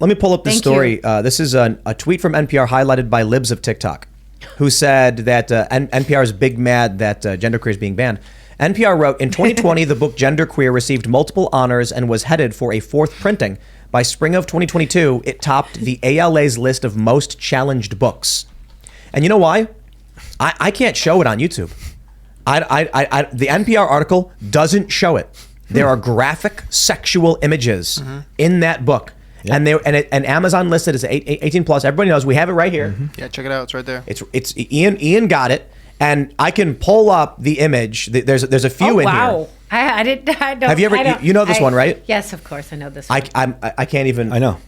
Let me pull up this story. This is a tweet from NPR highlighted by Libs of TikTok, who said that NPR is big mad that genderqueer is being banned. NPR wrote, in 2020, the book Genderqueer received multiple honors and was headed for a fourth printing. By spring of 2022, it topped the ALA's list of most challenged books. And you know why? I can't show it on YouTube. The NPR article doesn't show it. There are graphic sexual images in that book. Yep. And Amazon listed as 18 plus. Everybody knows we have it right here. Yeah, check it out. It's right there. It's Ian got it, and I can pull up the image. There's a few in here. I don't. Have you ever? You know this one, right? Yes, of course, I know this one. I can't even. I know.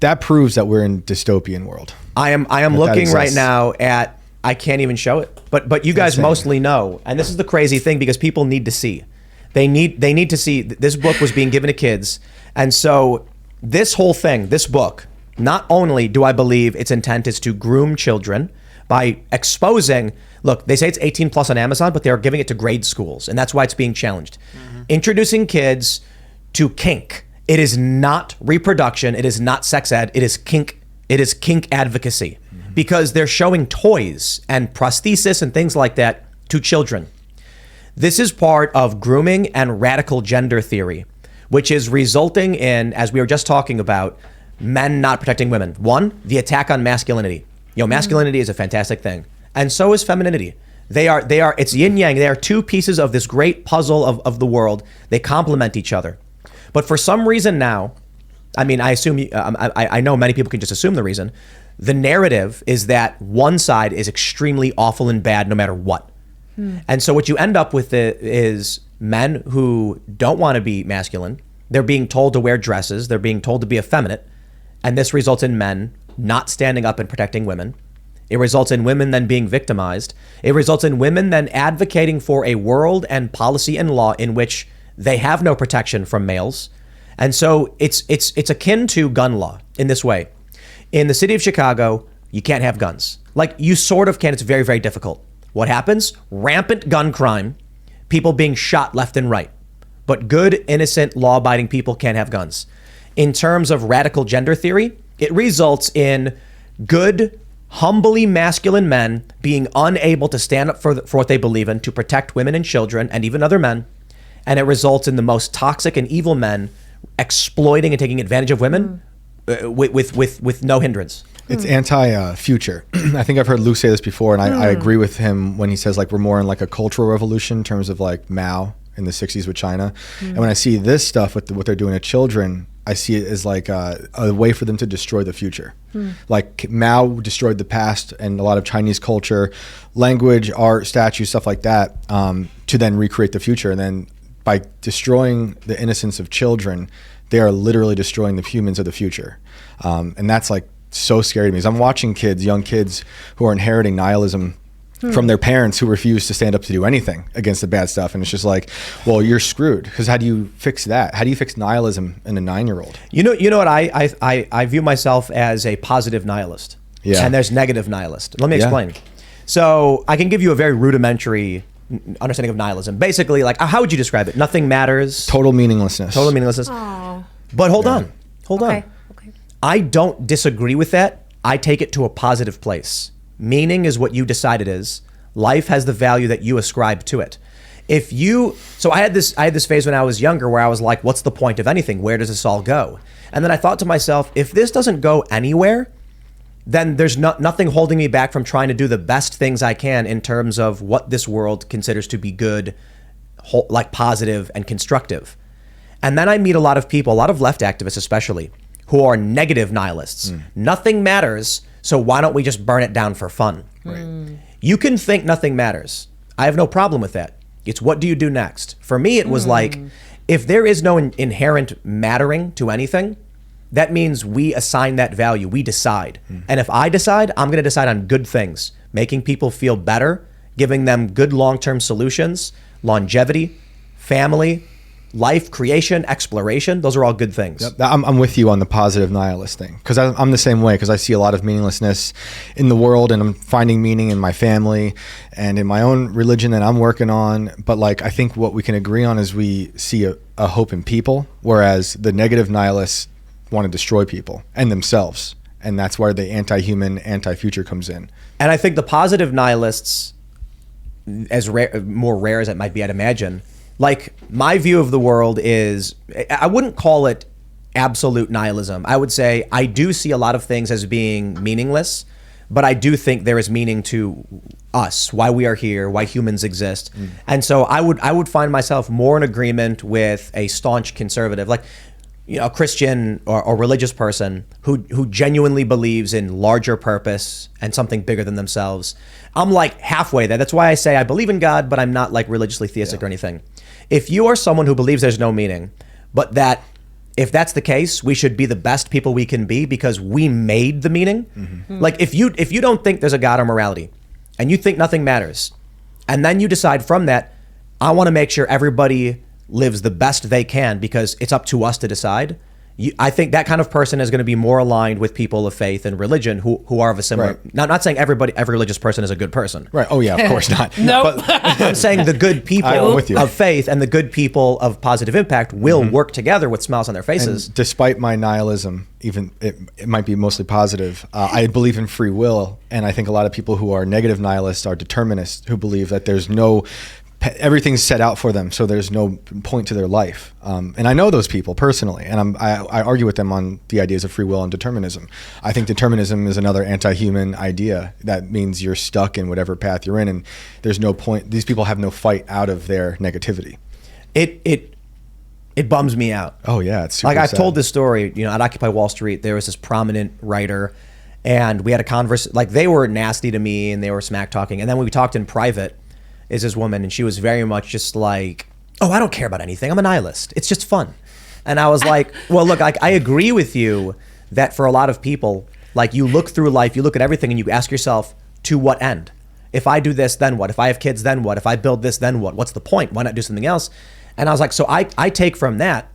That proves that we're in dystopian world. I am looking right now at. I can't even show it, but you guys mostly know, and this is the crazy thing because people need to see. They need to see this book was being given to kids, and so. This whole thing, this book, not only do I believe its intent is to groom children by exposing, look, they say it's 18 plus on Amazon, but they're giving it to grade schools, and that's why it's being challenged. Introducing kids to kink. It is not reproduction. It is not sex ed. It is kink. It is kink advocacy because they're showing toys and prosthesis and things like that to children. This is part of grooming and radical gender theory, which is resulting in, as we were just talking about, men not protecting women. One, the attack on masculinity. Masculinity is a fantastic thing. And so is femininity. It's yin yang. They are two pieces of this great puzzle of the world. They complement each other. But for some reason now, I mean, I know many people can just assume the reason. The narrative is that one side is extremely awful and bad no matter what. And so what you end up with is men who don't want to be masculine. They're being told to wear dresses. They're being told to be effeminate. And this results in men not standing up and protecting women. It results in women then being victimized. It results in women then advocating for a world and policy and law in which they have no protection from males. And so it's akin to gun law in this way. In the city of Chicago, you can't have guns. Like you sort of can. It's very, very difficult. What happens? Rampant gun crime. People being shot left and right. But good, innocent, law-abiding people can't have guns. In terms of radical gender theory, it results in good, humbly masculine men being unable to stand up for what they believe in, to protect women and children and even other men. And it results in the most toxic and evil men exploiting and taking advantage of women with no hindrance. It's anti-future. I think I've heard Luke say this before, and I agree with him when he says like we're more in like a cultural revolution in terms of like Mao in the 60s with China. And when I see this stuff with what they're doing to children, I see it as like a way for them to destroy the future. Like Mao destroyed the past and a lot of Chinese culture, language, art, statues, stuff like that, to then recreate the future. And then by destroying the innocence of children, they are literally destroying the humans of the future. And that's like so scary to me. Because I'm watching young kids who are inheriting nihilism from their parents who refuse to stand up to do anything against the bad stuff. And it's just like, well, you're screwed. Because how do you fix that? How do you fix nihilism in a 9-year-old? You know what? I view myself as a positive nihilist. Yeah. And there's negative nihilist. Let me explain. So I can give you a very rudimentary understanding of nihilism. Basically, like, how would you describe it? Nothing matters. Total meaninglessness. Total meaninglessness. Aww. But hold on. Okay. I don't disagree with that. I take it to a positive place. Meaning is what you decide it is. Life has the value that you ascribe to it. So I had this phase when I was younger where I was like, what's the point of anything? Where does this all go? And then I thought to myself, if this doesn't go anywhere, then there's nothing holding me back from trying to do the best things I can in terms of what this world considers to be good, like positive and constructive. And then I meet a lot of people, a lot of left activists especially, who are negative nihilists. Nothing matters, so why don't we just burn it down for fun? Right. You can think nothing matters. I have no problem with that. It's what do you do next? For me, it was like, if there is no inherent mattering to anything, that means we assign that value, we decide. And if I decide, I'm gonna decide on good things, making people feel better, giving them good long-term solutions, longevity, family, life, creation, exploration. Those are all good things. Yep. I'm with you on the positive nihilist thing, because I'm the same way, because I see a lot of meaninglessness in the world, and I'm finding meaning in my family and in my own religion that I'm working on. But like, I think what we can agree on is we see a hope in people, whereas the negative nihilists want to destroy people and themselves. And that's where the anti-human, anti-future comes in. And I think the positive nihilists, as more rare as it might be, I'd imagine, like my view of the world is, I wouldn't call it absolute nihilism. I would say I do see a lot of things as being meaningless, but I do think there is meaning to us, why we are here, why humans exist. And so I would find myself more in agreement with a staunch conservative, like, you know, a Christian or religious person who genuinely believes in larger purpose and something bigger than themselves. I'm like halfway there. That's why I say I believe in God, but I'm not like religiously theistic or anything. If you are someone who believes there's no meaning, but that if that's the case, we should be the best people we can be because we made the meaning. Like if you don't think there's a God or morality and you think nothing matters, and then you decide from that, I want to make sure everybody lives the best they can because it's up to us to decide. I think that kind of person is going to be more aligned with people of faith and religion who are of a similar. Right. Not saying every religious person is a good person. Right. Oh yeah, of course not. Nope. But I'm saying the good people with you. of faith and the good people of positive impact will work together with smiles on their faces. And despite my nihilism, even it might be mostly positive, I believe in free will, and I think a lot of people who are negative nihilists are determinists who believe that there's no everything's set out for them, so there's no point to their life. And I know those people personally, and I argue with them on the ideas of free will and determinism. I think determinism is another anti-human idea that means you're stuck in whatever path you're in, and there's no point. These people have no fight out of their negativity. It bums me out. Oh yeah, it's super like I've sad. told this story. You know, at Occupy Wall Street, there was this prominent writer, and we had a conversation. Like they were nasty to me, and they were smack talking, and then when we talked in private, is this woman, and she was very much just like, oh, I don't care about anything. I'm a nihilist. It's just fun. And I was like, well, look, I agree with you that for a lot of people, like you look through life, you look at everything and you ask yourself, to what end? If I do this, then what? If I have kids, then what? If I build this, then what? What's the point? Why not do something else? And I was like, so I take from that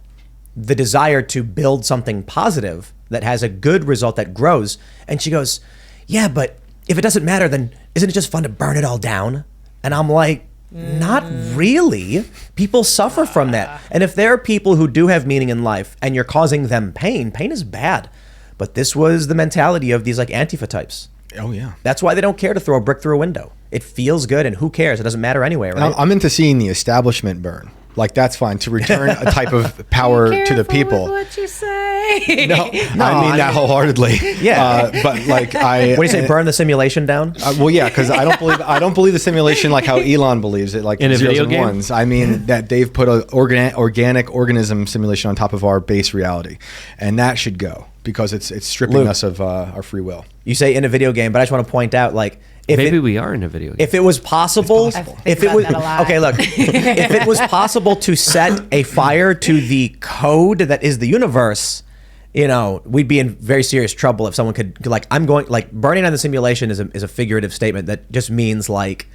the desire to build something positive that has a good result that grows. And she goes, yeah, but if it doesn't matter, then isn't it just fun to burn it all down? And I'm like, not really. People suffer from that. And if there are people who do have meaning in life and you're causing them pain is bad. But this was the mentality of these like Antifa types. Oh yeah. That's why they don't care to throw a brick through a window. It feels good, and who cares? It doesn't matter anyway, right? I'm into seeing the establishment burn. Like that's fine to return a type of power to the people. With what you say. No, I mean that wholeheartedly. Yeah. But like What do you say? Burn the simulation down? Well, yeah, because I don't believe the simulation like how Elon believes it, like In a zeros video and game? ones. I mean that they've put an organic organism simulation on top of our base reality, and that should go because it's stripping Luke. us of our free will. You say in a video game, but I just want to point out, like, if Maybe it, we are in a video game. if it was possible, I've think if it about was that a lot. okay, look, if it was possible to set a fire to the code that is the universe, you know, we'd be in very serious trouble if someone could like, I'm going like burning on the simulation is a figurative statement that just means like,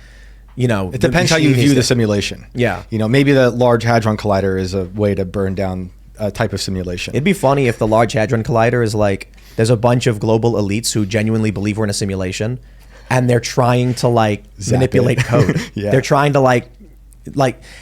you know, It depends how you view the simulation. Yeah. You know, maybe the Large Hadron Collider is a way to burn down a type of simulation. It'd be funny if the Large Hadron Collider is like, there's a bunch of global elites who genuinely believe we're in a simulation, and they're trying to like manipulate code. Yeah. They're trying to like,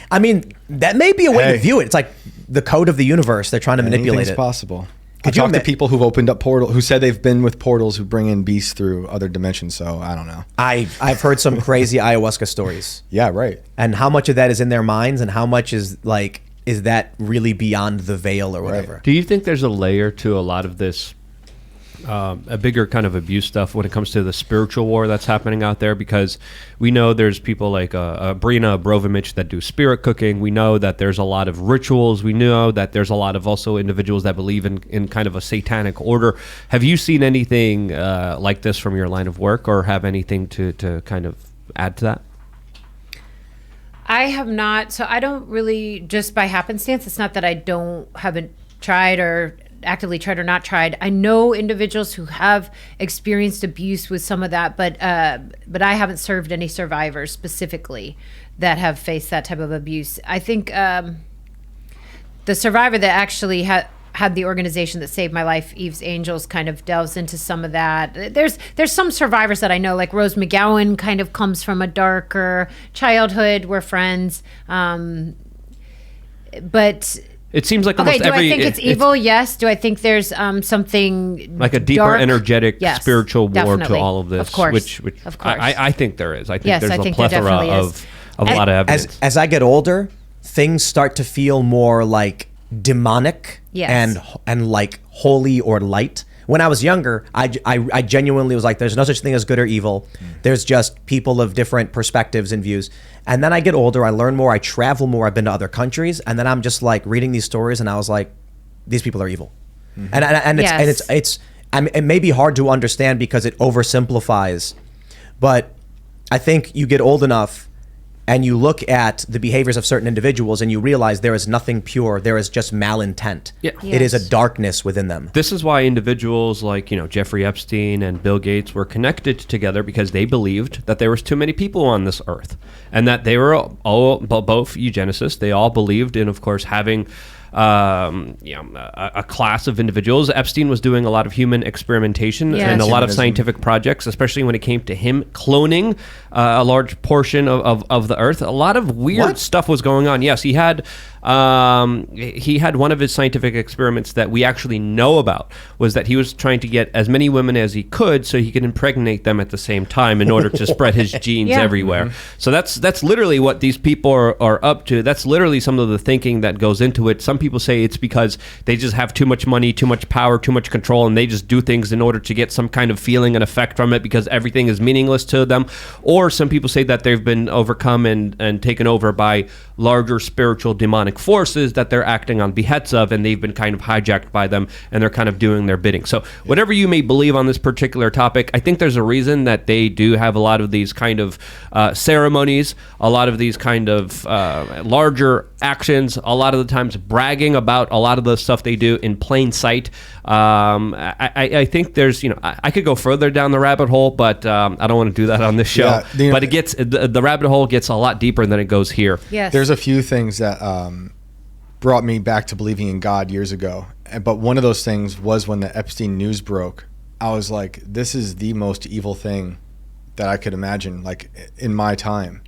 I mean, that may be a way to Hey. view it. It's like the code of the universe. They're trying to manipulate Anything's it. possible. Could I you talked to ima- people who've opened up portals, who said they've been with portals who bring in beasts through other dimensions. So I don't know. I've heard some crazy ayahuasca stories, Yeah, right. and how much of that is in their minds, and how much is like, is that really beyond the veil or whatever? Do you think there's a layer to a lot of this, a bigger kind of abuse stuff when it comes to the spiritual war that's happening out there? Because we know there's people like Brina Abrovimich that do spirit cooking. We know that there's a lot of rituals. We know that there's a lot of also individuals that believe in kind of a satanic order. Have you seen anything like this from your line of work, or have anything to kind of add to that? I have not. So I don't really, just by happenstance, it's not that I haven't tried or actively tried or not tried. I know individuals who have experienced abuse with some of that, but I haven't served any survivors specifically that have faced that type of abuse. I think the survivor that actually had the organization that saved my life, Eve's Angels, kind of delves into some of that. There's some survivors that I know, like Rose McGowan kind of comes from a darker childhood. We're friends. But It seems like Okay, almost do every... I think it's evil? Yes. Do I think there's something like a deeper, dark? energetic, Yes, spiritual war definitely. to all of this? Of course. Which Of course. I think there is. I think Yes, there's I a think there plethora definitely is. of a lot of evidence. As I get older, things start to feel more like demonic Yes. and like holy or light. When I was younger, I genuinely was like, there's no such thing as good or evil. There's just people of different perspectives and views. And then I get older, I learn more, I travel more, I've been to other countries, and then I'm just like reading these stories, and I was like, these people are evil. And it may be hard to understand because it oversimplifies, but I think you get old enough and you look at the behaviors of certain individuals and you realize there is nothing pure. There is just malintent. Yeah. It is a Yes. darkness within them. This is why individuals like, Jeffrey Epstein and Bill Gates were connected together, because they believed that there was too many people on this earth, and that they were all both eugenicists. They all believed in, of course, having a class of individuals. Epstein was doing a lot of human experimentation Yes. and a lot of Transhumanism. scientific projects, especially when it came to him cloning a large portion of the earth. A lot of weird stuff was going on. Yes, he had one of his scientific experiments that we actually know about, was that he was trying to get as many women as he could so he could impregnate them at the same time in order to spread his genes Yeah. everywhere. So that's literally what these people are up to. That's literally some of the thinking that goes into it. Some people say it's because they just have too much money, too much power, too much control, and they just do things in order to get some kind of feeling and effect from it, because everything is meaningless to them. Or some people say that they've been overcome and taken over by larger spiritual demonic forces that they're acting on behests of, and they've been kind of hijacked by them, and they're kind of doing their bidding. So whatever you may believe on this particular topic, I think there's a reason that they do have a lot of these kind of ceremonies, a lot of these kind of larger actions, a lot of the times bragging about a lot of the stuff they do in plain sight. I think there's, I could go further down the rabbit hole, but I don't want to do that on this show. Yeah, but it gets, the rabbit hole gets a lot deeper than it goes here. Yes. There's a few things that brought me back to believing in God years ago. But one of those things was when the Epstein news broke. I was like, this is the most evil thing that I could imagine, like in my time,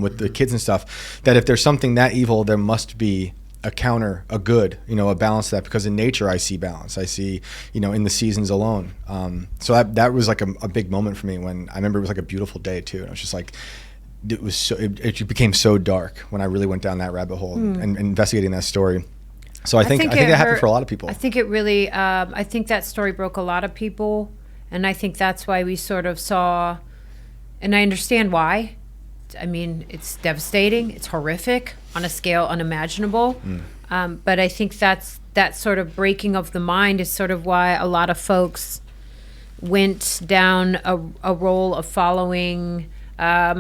with the kids and stuff, that if there's something that evil, there must be a counter, a good, a balance to that, because in nature I see balance. I see, in the seasons alone. So that was like a big moment for me, when I remember it was like a beautiful day too. And I was just like, it became so dark when I really went down that rabbit hole and investigating that story. So I think that happened for a lot of people. I think it really, I think that story broke a lot of people. And I think that's why we sort of saw, and I understand why. I mean, it's devastating. It's horrific on a scale unimaginable. But I think that sort of breaking of the mind is sort of why a lot of folks went down a role of following, I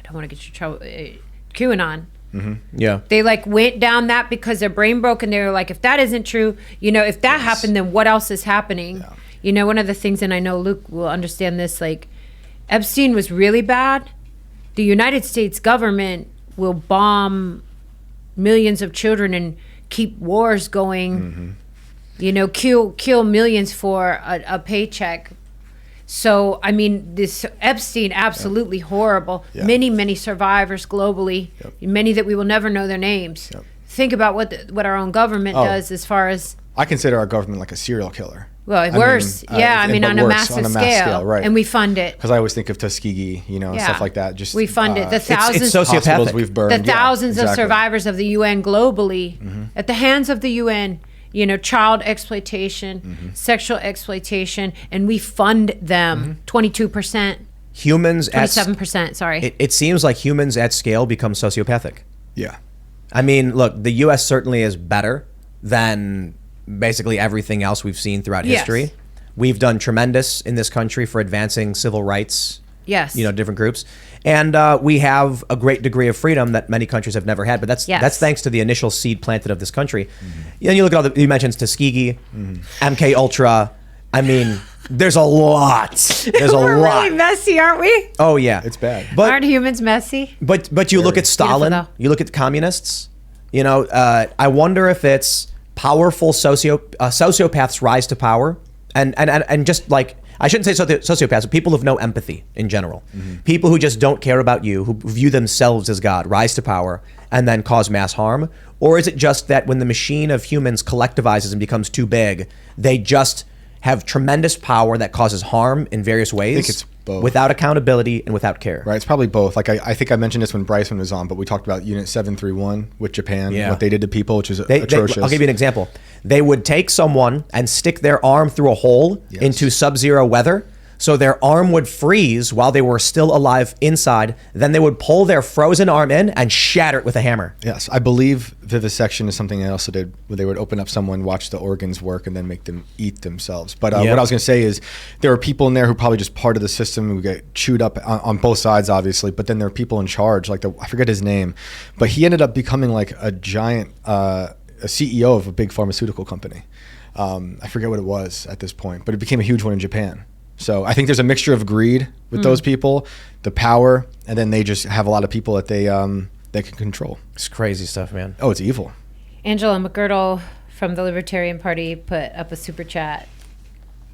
don't want to get you in trouble, QAnon. Yeah. They went down that because their brain broke, and they were like, if that isn't true, if that happened, then what else is happening? Yeah. One of the things, and I know Luke will understand this, Epstein was really bad. The United States government will bomb millions of children and keep wars going, kill millions for a paycheck. So, I mean, this Epstein, absolutely horrible. Yeah. Many survivors globally, many that we will never know their names. Think about what our own government does as far as... I consider our government like a serial killer. Well, worse. On a massive scale. Right. And we fund it. Because I always think of Tuskegee, stuff like that. Just we fund it. The thousands, it's sociopathic. Hospitals we've burned. The thousands of survivors of the UN globally, at the hands of the UN, child exploitation, sexual exploitation, and we fund them 22%. Humans 27%, sorry. It seems like humans at scale become sociopathic. Yeah. I mean, look, the U.S. certainly is better than basically everything else we've seen throughout history. We've done tremendous in this country for advancing civil rights. Yes. Different groups. And we have a great degree of freedom that many countries have never had. But that's thanks to the initial seed planted of this country. And you look at you mentioned Tuskegee, MK Ultra. I mean, there's a lot. There's We're a lot. really messy, aren't we? Oh, yeah. It's bad. But Aren't humans messy? But you look at Stalin, Beautiful, though. you look at the communists, I wonder if it's powerful sociopaths rise to power and just I shouldn't say sociopaths, but people of no empathy in general. People who just don't care about you, who view themselves as God, rise to power, and then cause mass harm? Or is it just that when the machine of humans collectivizes and becomes too big, they just have tremendous power that causes harm in various ways? I think it's both. Without accountability and without care. Right, it's probably both. Like I think I mentioned this when Bryson was on, but we talked about Unit 731 with Japan, what they did to people, which is atrocious. I'll give you an example. They would take someone and stick their arm through a hole into sub-zero weather, so their arm would freeze while they were still alive inside. Then they would pull their frozen arm in and shatter it with a hammer. Yes, I believe vivisection is something they also did, where they would open up someone, watch the organs work, and then make them eat themselves. But what I was going to say is there are people in there who probably just part of the system who get chewed up on both sides, obviously. But then there are people in charge, like I forget his name, but he ended up becoming like a giant a CEO of a big pharmaceutical company. I forget what it was at this point, but it became a huge one in Japan. So I think there's a mixture of greed with those people, the power, and then they just have a lot of people that they can control. It's crazy stuff, man. Oh, it's evil. Angela McGirdle from the Libertarian Party put up a super chat.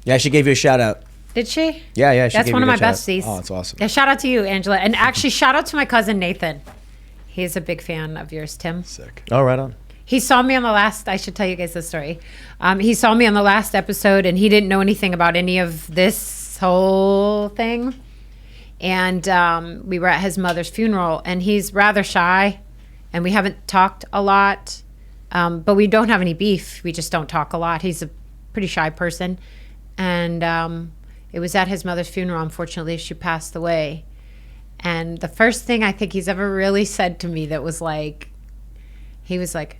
Yeah, she gave you a shout out. Did she? Yeah. That's one of my besties. Oh, that's awesome. Yeah, shout out to you, Angela. And actually, shout out to my cousin, Nathan. He's a big fan of yours, Tim. Sick. Oh, right on. He saw me on the last, I should tell you guys this story. He saw me on the last episode and he didn't know anything about any of this whole thing. And we were at his mother's funeral and he's rather shy and we haven't talked a lot. But we don't have any beef. We just don't talk a lot. He's a pretty shy person. And it was at his mother's funeral. Unfortunately, she passed away. And the first thing I think he's ever really said to me that was like, he was like,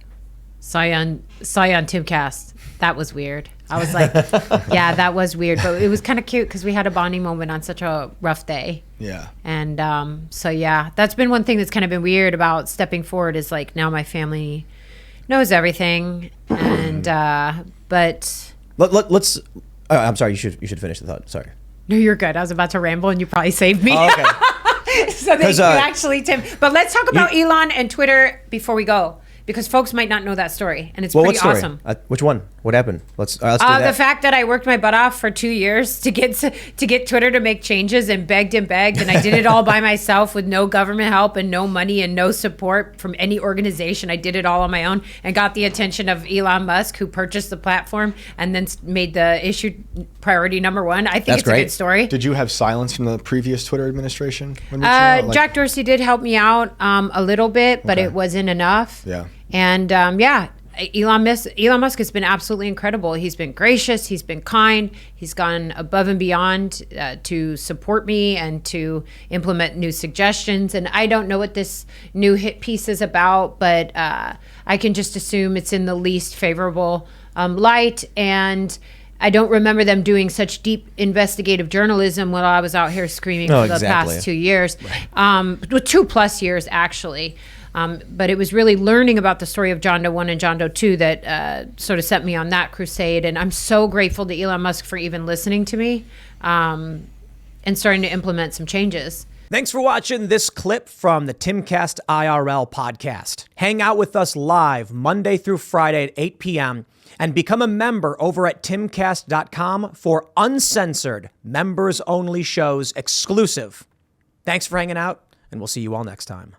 saw you on Timcast. That was weird. I was like, yeah, that was weird. But it was kind of cute because we had a bonding moment on such a rough day. Yeah. And so, yeah, that's been one thing that's kind of been weird about stepping forward is like now my family knows everything. And, but. Let's, I'm sorry, you should finish the thought. Sorry. No, you're good. I was about to ramble and you probably saved me. Oh, okay. So thank you, actually, Tim. But let's talk about Elon and Twitter before we go. Because folks might not know that story, and it's pretty awesome. Which one? What happened? Let's do that. The fact that I worked my butt off for 2 years to get Twitter to make changes and begged, and I did it all by myself with no government help and no money and no support from any organization. I did it all on my own and got the attention of Elon Musk, who purchased the platform and then made the issue priority number one. I think it's great. A good story. Did you have silence from the previous Twitter administration? Jack Dorsey did help me out a little bit, but it wasn't enough. Yeah. And Elon Musk has been absolutely incredible. He's been gracious. He's been kind. He's gone above and beyond to support me and to implement new suggestions. And I don't know what this new hit piece is about, but I can just assume it's in the least favorable light. And I don't remember them doing such deep investigative journalism while I was out here screaming for the past 2 years, 2+ years actually. But it was really learning about the story of John Doe 1 and John Doe 2 that sort of set me on that crusade. And I'm so grateful to Elon Musk for even listening to me and starting to implement some changes. Thanks for watching this clip from the Timcast IRL podcast. Hang out with us live Monday through Friday at 8 p.m. and become a member over at timcast.com for uncensored, members-only shows exclusive. Thanks for hanging out, and we'll see you all next time.